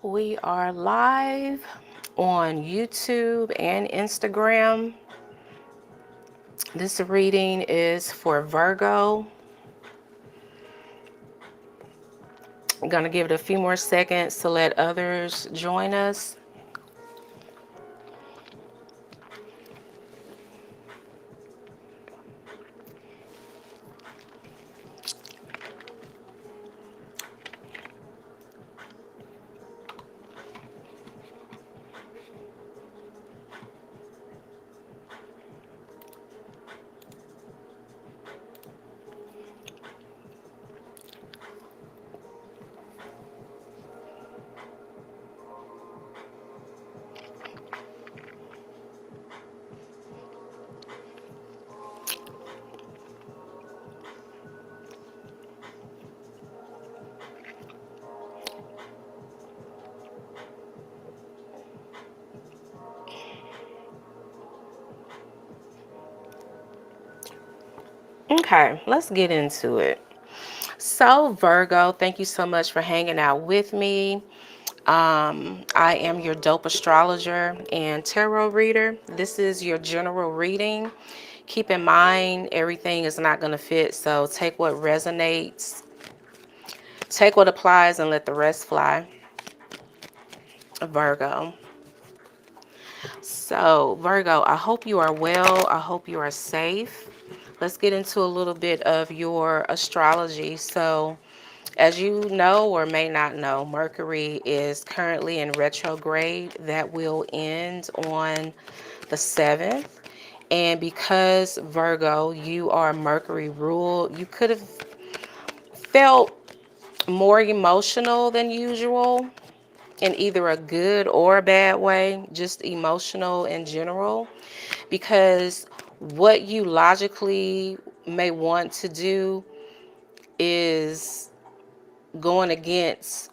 We are live on YouTube and Instagram. This reading is for Virgo. I'm going to give it a few more seconds to let others join us. Okay, let's get into it. So, Virgo, thank you so much for hanging out with me. I am your dope astrologer and tarot reader. This is your general reading. Keep in mind, everything is not going to fit, so take what resonates, take what applies, and let the rest fly. Virgo. So, Virgo, I hope you are well. I hope you are safe. Let's get into a little bit of your astrology. So, as you know or may not know, Mercury is currently in retrograde. That will end on the 7th. And because, Virgo, you are Mercury ruled, you could have felt more emotional than usual in either a good or a bad way, just emotional in general, because what you logically may want to do is going against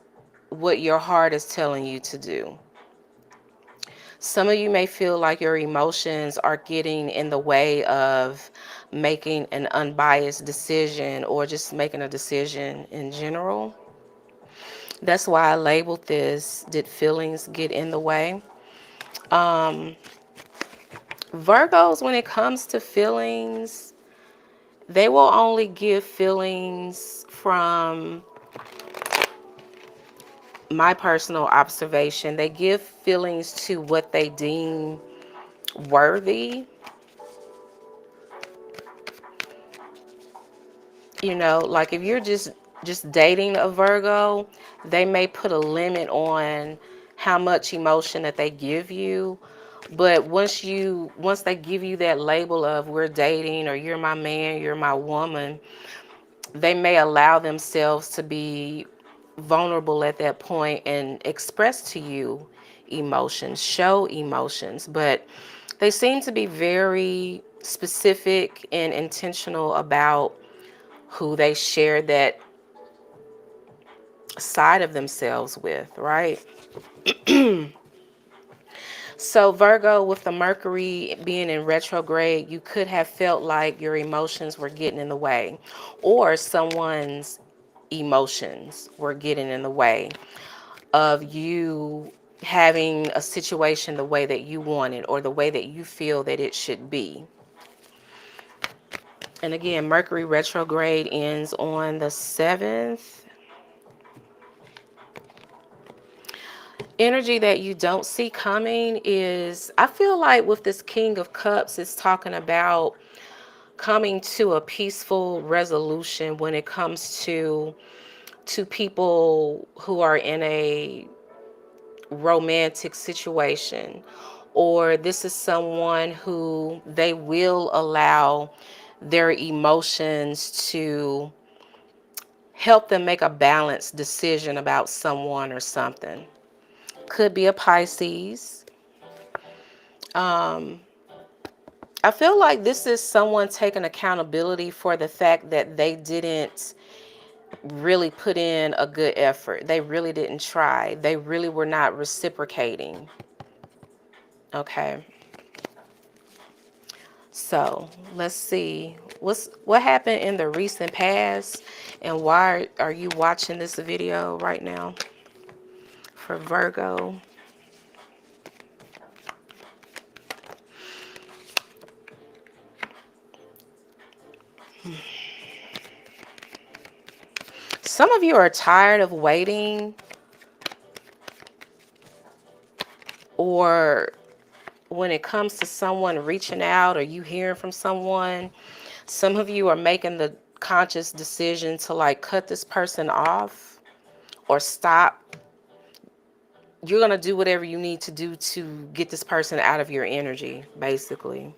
what your heart is telling you to do. Some of you may feel like your emotions are getting in the way of making an unbiased decision or just making a decision in general. That's why I labeled this, did feelings get in the way? Um, Virgos, when it comes to feelings, they will only give feelings from my personal observation. They give feelings to what they deem worthy. You know, like if you're just dating a Virgo, they may put a limit on how much emotion that they give you. But once they give you that label of we're dating or you're my man, you're my woman, they may allow themselves to be vulnerable at that point and express to you emotions, show emotions, but they seem to be very specific and intentional about who they share that side of themselves with, right? So, Virgo, with the Mercury being in retrograde, you could have felt like your emotions were getting in the way, or someone's emotions were getting in the way of you having a situation the way that you want it or the way that you feel that it should be. And again, Mercury retrograde ends on the 7th. Energy that you don't see coming is, I feel like with this King of Cups, it's talking about coming to a peaceful resolution when it comes to people who are in a romantic situation, or this is someone who they will allow their emotions to help them make a balanced decision about someone or something. Could be a Pisces. um I feel like this is someone taking accountability for the fact that they didn't really put in a good effort. They really didn't try. They really were not reciprocating. Okay. So let's see what happened in the recent past and why are you watching this video right now for Virgo. Some of you are tired of waiting, or when it comes to someone reaching out or you hearing from someone, some of you are making the conscious decision to like cut this person off or stop. You're going to do whatever you need to do to get this person out of your energy, basically.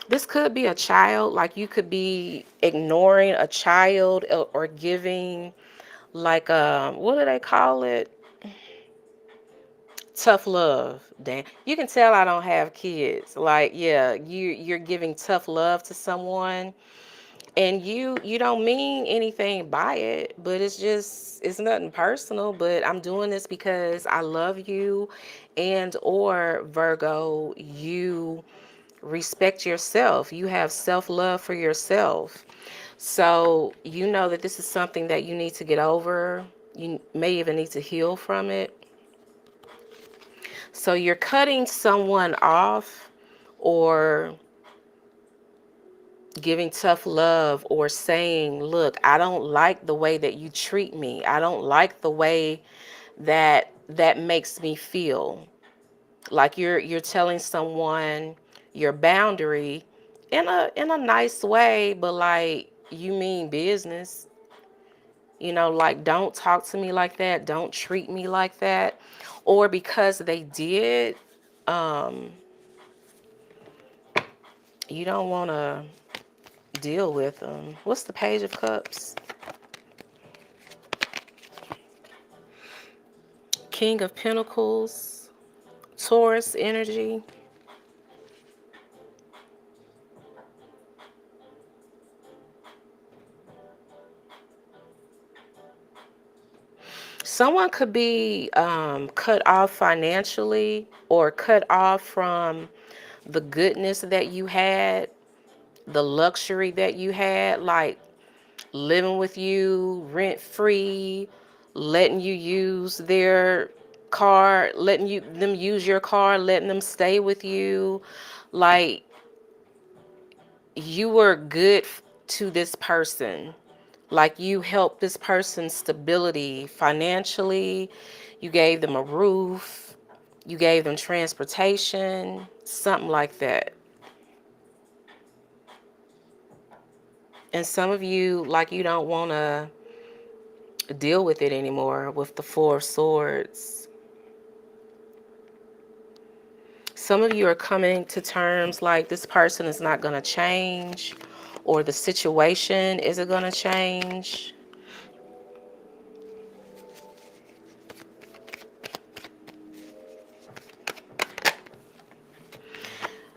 This could be a child, like you could be ignoring a child or giving like what do they call it? Tough love. Damn. You can tell I don't have kids. Like, yeah, you're giving tough love to someone and you don't mean anything by it, but it's nothing personal, but I'm doing this because I love you, and or Virgo, you respect yourself. You have self-love for yourself. So you know that this is something that you need to get over. You may even need to heal from it. So you're cutting someone off or giving tough love or saying, look, I don't like the way that you treat me. I don't like the way that makes me feel. Like you're telling someone your boundary in a nice way, but like you mean business. You know, like don't talk to me like that. Don't treat me like that. Or because they did, um, you don't want to deal with them. What's the Page of Cups? King of Pentacles, Taurus energy. Someone could be cut off financially or cut off from the goodness that you had, the luxury that you had, like living with you rent free, letting you use their car, letting them use your car, letting them stay with you. Like you were good to this person. Like you helped this person's stability financially. You gave them a roof. You gave them transportation, something like that. And some of you, like, you don't want to deal with it anymore with the Four of Swords. Some of you are coming to terms like this person is not going to change or the situation isn't going to change.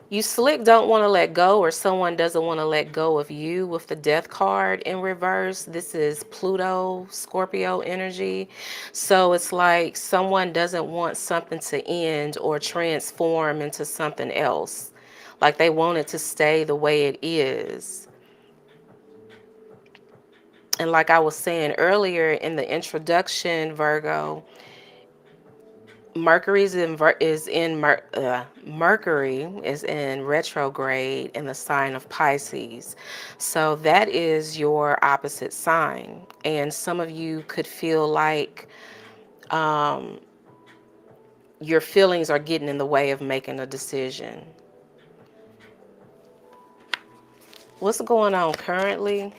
You slick don't want to let go, or someone doesn't want to let go of you with the Death card in reverse. This is Pluto, Scorpio energy. So it's like someone doesn't want something to end or transform into something else. Like they want it to stay the way it is. And like I was saying earlier in the introduction, Virgo, Mercury is in retrograde in the sign of Pisces. So that is your opposite sign. And some of you could feel like um, your feelings are getting in the way of making a decision. What's going on currently?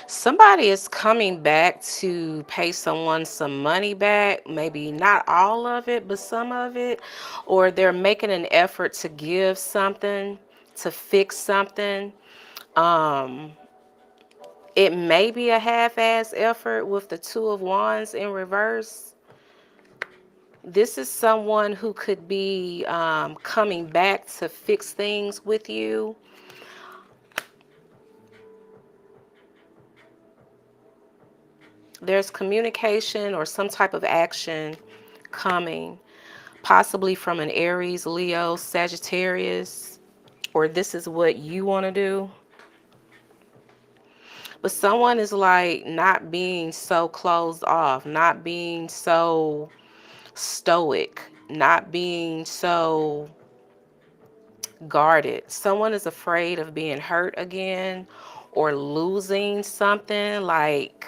Somebody is coming back to pay someone some money back, maybe not all of it, but some of it, or they're making an effort to give something, to fix something. Um, It may be a half-ass effort with the Two of Wands in reverse. This is someone who could be coming back to fix things with you. There's communication or some type of action coming, possibly from an Aries, Leo, Sagittarius, or this is what you want to do. But someone is like not being so closed off, not being so stoic, not being so guarded. Someone is afraid of being hurt again or losing something. Like,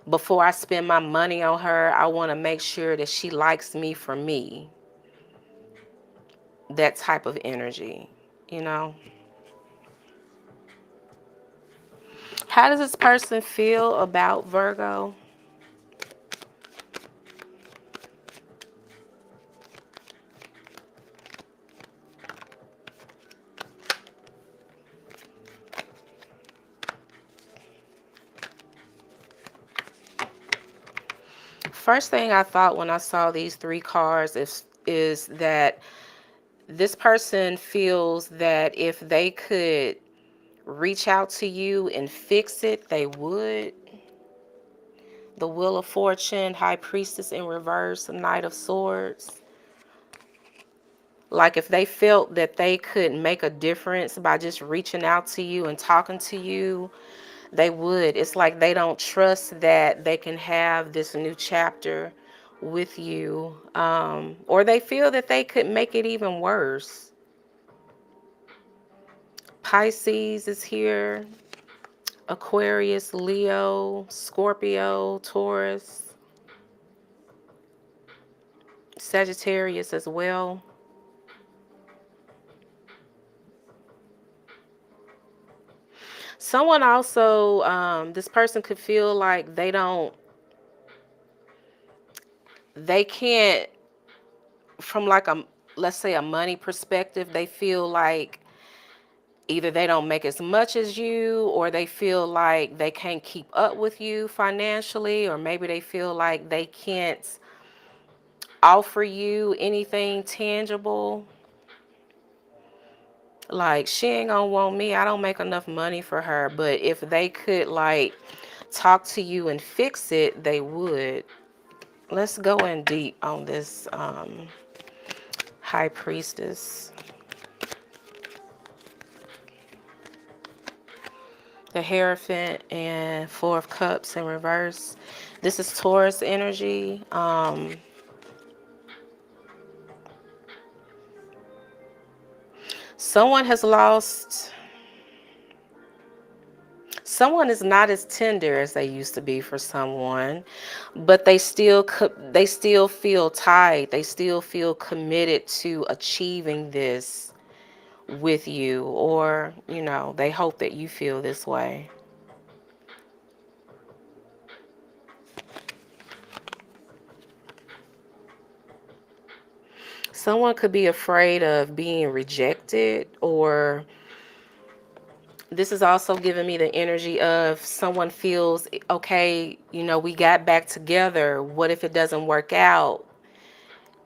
before I spend my money on her, I want to make sure that she likes me for me. That type of energy, you know? How does this person feel about Virgo? First thing I thought when I saw these three cards is that this person feels that if they could reach out to you and fix it, they would. The Wheel of Fortune, High Priestess in reverse, Knight of Swords. Like if they felt that they could make a difference by just reaching out to you and talking to you, they would. It's like they don't trust that they can have this new chapter with you, or they feel that they could make it even worse. Pisces is here, Aquarius, Leo, Scorpio, Taurus, Sagittarius as well. Someone also, this person could feel like they can't, from like let's say a money perspective, they feel like either they don't make as much as you, or they feel like they can't keep up with you financially, or maybe they feel like they can't offer you anything tangible. Like, she ain't gonna want me, I don't make enough money for her. But if they could like talk to you and fix it, they would. Let's go in deep on this High Priestess. The Hierophant and Four of Cups in reverse. This is Taurus energy. Someone has lost. Someone is not as tender as they used to be for someone, but they still feel tied. They still feel committed to achieving this with you, or they hope that you feel this way. Someone could be afraid of being rejected, or this is also giving me the energy of someone feels, okay, we got back together. What if it doesn't work out?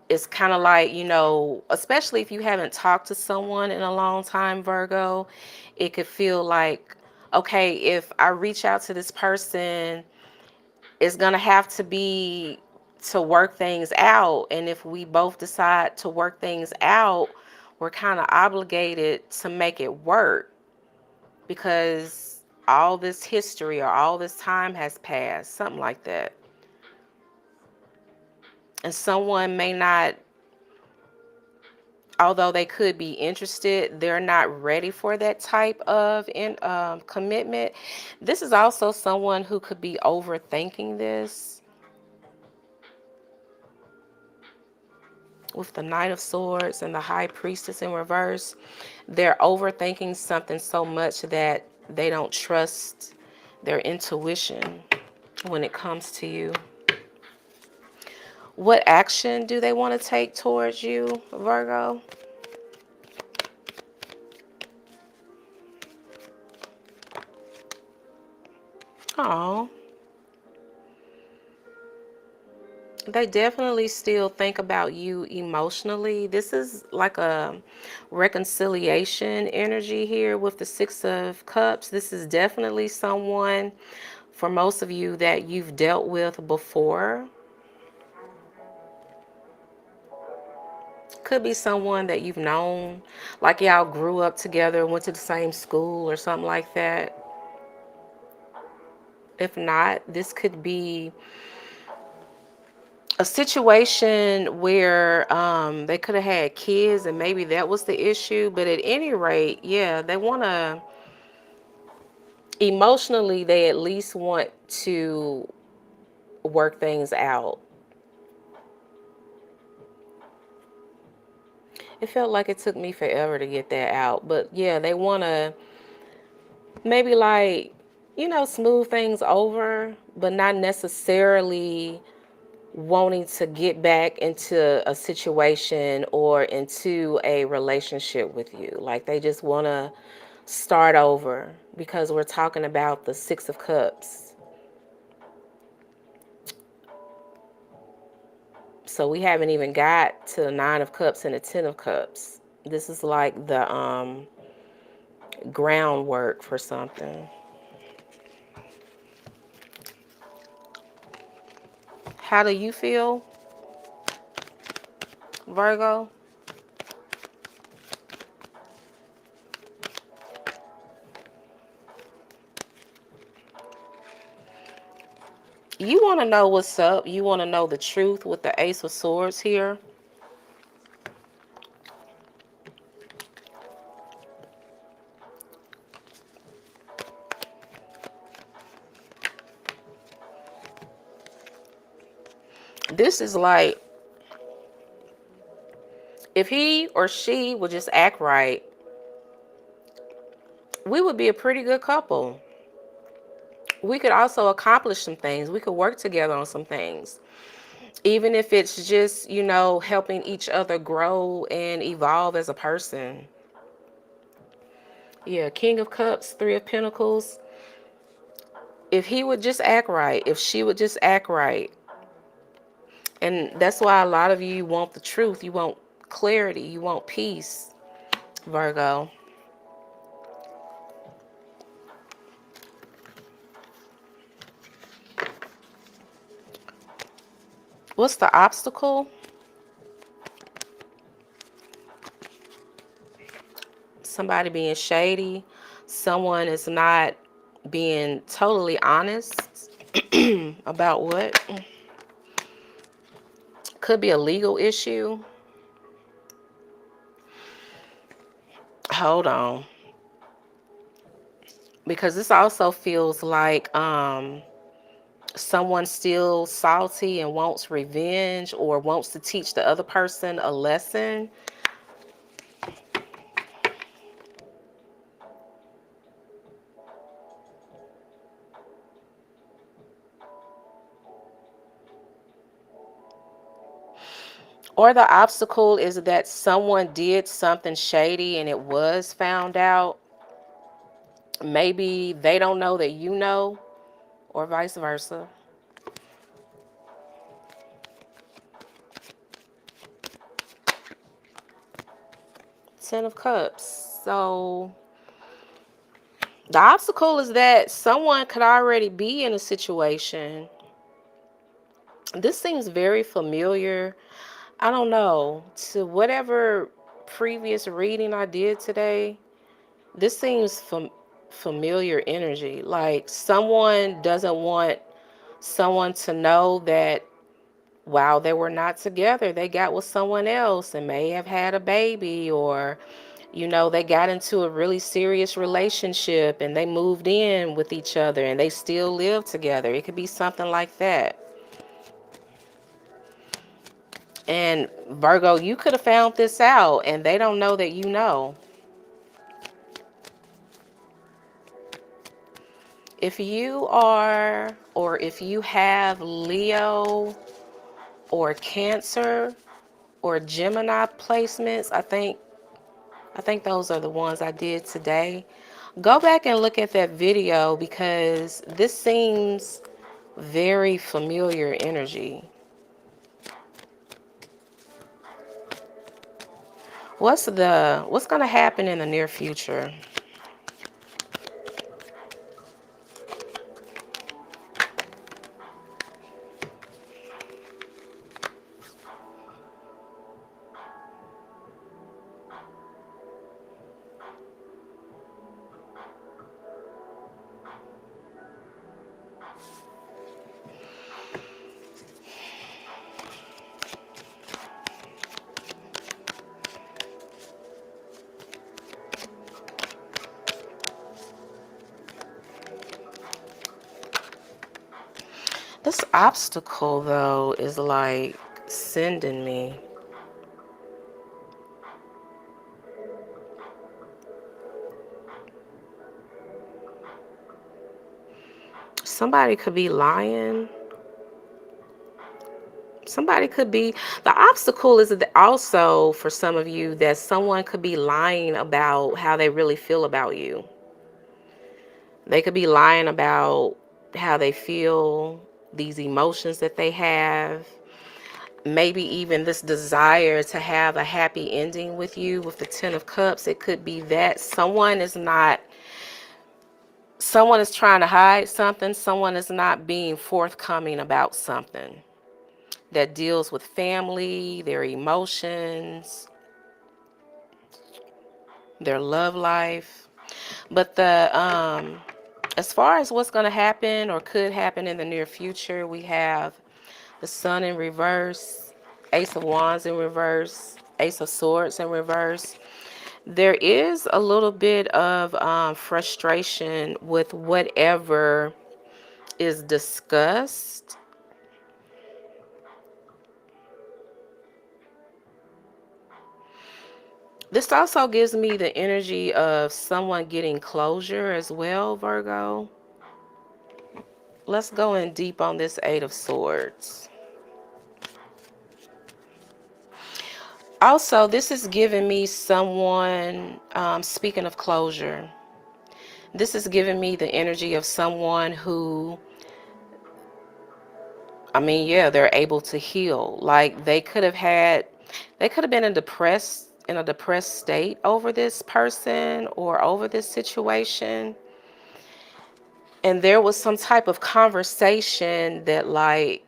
It's kind of like, especially if you haven't talked to someone in a long time, Virgo, it could feel like, okay, if I reach out to this person, it's going to have to be to work things out. And if we both decide to work things out, we're kind of obligated to make it work, because all this history or all this time has passed, something like that. And someone may not, although they could be interested, they're not ready for that type of commitment. This is also someone who could be overthinking this. With the Knight of Swords and the High Priestess in reverse, they're overthinking something so much that they don't trust their intuition when it comes to you. What action do they want to take towards you, Virgo? Oh, they definitely still think about you emotionally. This is like a reconciliation energy here with the Six of Cups. This is definitely someone, for most of you, that you've dealt with before. Could be someone that you've known, like y'all grew up together, went to the same school or something like that. If not, this could be a situation where they could have had kids and maybe that was the issue. But at any rate, yeah, they want to, emotionally, they at least want to work things out. It felt like it took me forever to get that out. But yeah, they want to maybe, like, smooth things over, but not necessarily wanting to get back into a situation or into a relationship with you. Like they just want to start over because we're talking about the Six of Cups. So we haven't even got to the Nine of Cups and the Ten of Cups. This is like the groundwork for something. How do you feel, Virgo? You want to know what's up. You want to know the truth with the Ace of Swords here. This is like, if he or she would just act right, we would be a pretty good couple. We could also accomplish some things. We could work together on some things. Even if it's just, helping each other grow and evolve as a person. Yeah, King of Cups, Three of Pentacles. If he would just act right, if she would just act right. And that's why a lot of you want the truth. You want clarity. You want peace, Virgo. What's the obstacle? Somebody being shady. Someone is not being totally honest about what? Could be a legal issue. Hold on. Because this also feels like someone still salty and wants revenge or wants to teach the other person a lesson. Or the obstacle is that someone did something shady and it was found out. Maybe they don't know that you know, or vice versa. Ten of Cups. So the obstacle is that someone could already be in a situation. This seems very familiar. I don't know, to whatever previous reading I did today. This seems familiar energy. Like someone doesn't want someone to know that while they were not together, they got with someone else and may have had a baby, or they got into a really serious relationship and they moved in with each other and they still live together. It could be something like that. And Virgo, you could have found this out and they don't know that you know. If you are, or if you have Leo or Cancer or Gemini placements, I think those are the ones I did today. Go back and look at that video because this seems very familiar energy. What's going to happen in the near future? This obstacle though is like sending me. Somebody could be lying. Somebody could be, the obstacle is also for some of you that someone could be lying about how they really feel about you. They could be lying about how they feel, these emotions that they have, maybe even this desire to have a happy ending with you with the 10 of Cups. It could be that someone is trying to hide something, someone is not being forthcoming about something that deals with family, their emotions, their love life. But the as far as what's going to happen or could happen in the near future, we have the Sun in reverse, Ace of Wands in reverse, Ace of Swords in reverse. There is a little bit of frustration with whatever is discussed. This also gives me the energy of someone getting closure as well, Virgo. Let's go in deep on this Eight of Swords. Also, this is giving me someone, speaking of closure, this is giving me the energy of someone who, I mean, yeah, they're able to heal. Like they could have been in a depressed state over this person or over this situation. And there was some type of conversation that like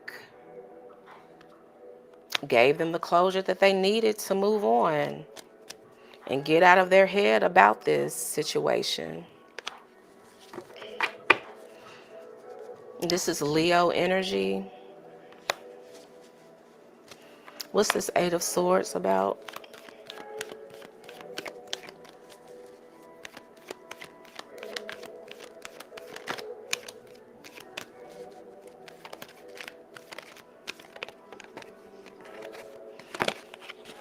gave them the closure that they needed to move on and get out of their head about this situation. This is Leo energy. What's this Eight of Swords about?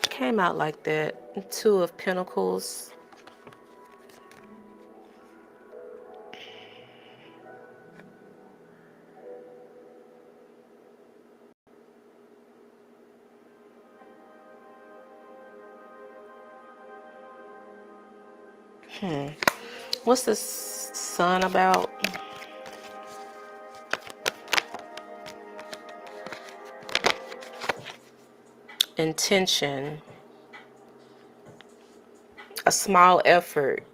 Came out like that. Two of Pentacles. What's this Sun about? Intention. A small effort.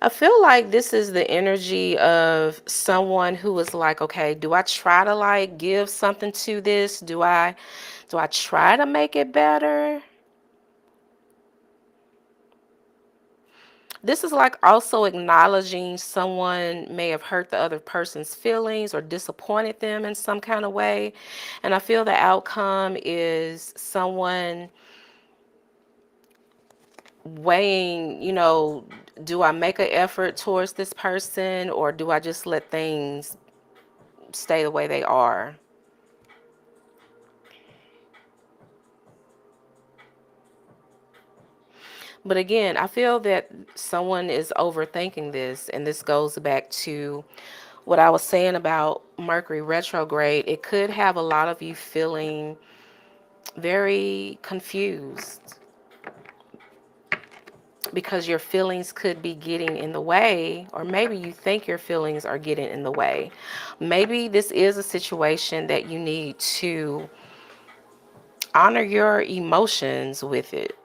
I feel like this is the energy of someone who is like, okay, do I try to like give something to this? Do I try to make it better? This is like also acknowledging someone may have hurt the other person's feelings or disappointed them in some kind of way. And I feel the outcome is someone weighing, do I make an effort towards this person or do I just let things stay the way they are? But again, I feel that someone is overthinking this, and this goes back to what I was saying about Mercury retrograde. It could have a lot of you feeling very confused because your feelings could be getting in the way, or maybe you think your feelings are getting in the way. Maybe this is a situation that you need to honor your emotions with it.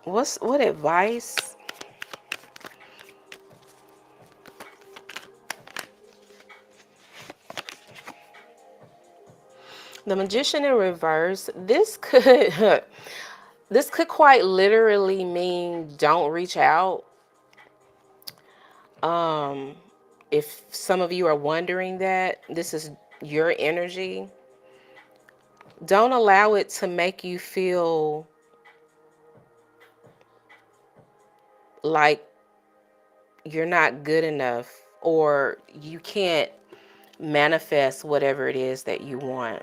What advice? The Magician in reverse. This could this could quite literally mean don't reach out. Um, if some of you are wondering that, this is your energy. Don't allow it to make you feel like you're not good enough or you can't manifest whatever it is that you want.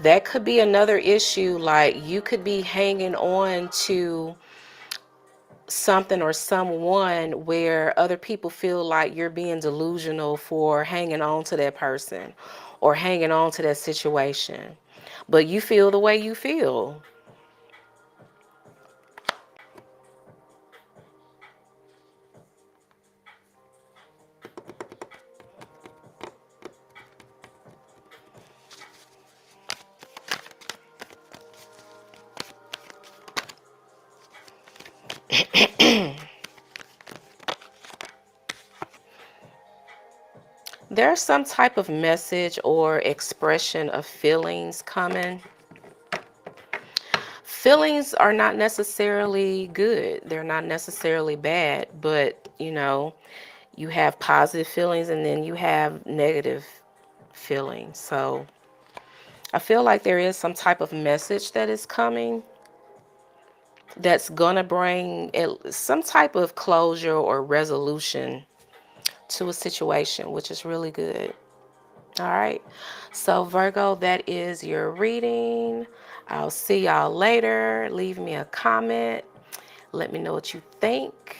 That could be another issue, like you could be hanging on to something or someone where other people feel like you're being delusional for hanging on to that person or hanging on to that situation. But you feel the way you feel. There's some type of message or expression of feelings coming. Feelings are not necessarily good. They're not necessarily bad, but you have positive feelings and then you have negative feelings. So I feel like there is some type of message that is coming that's gonna bring some type of closure or resolution to a situation, which is really good. All right. So, Virgo, that is your reading. I'll see y'all later. Leave me a comment. Let me know what you think.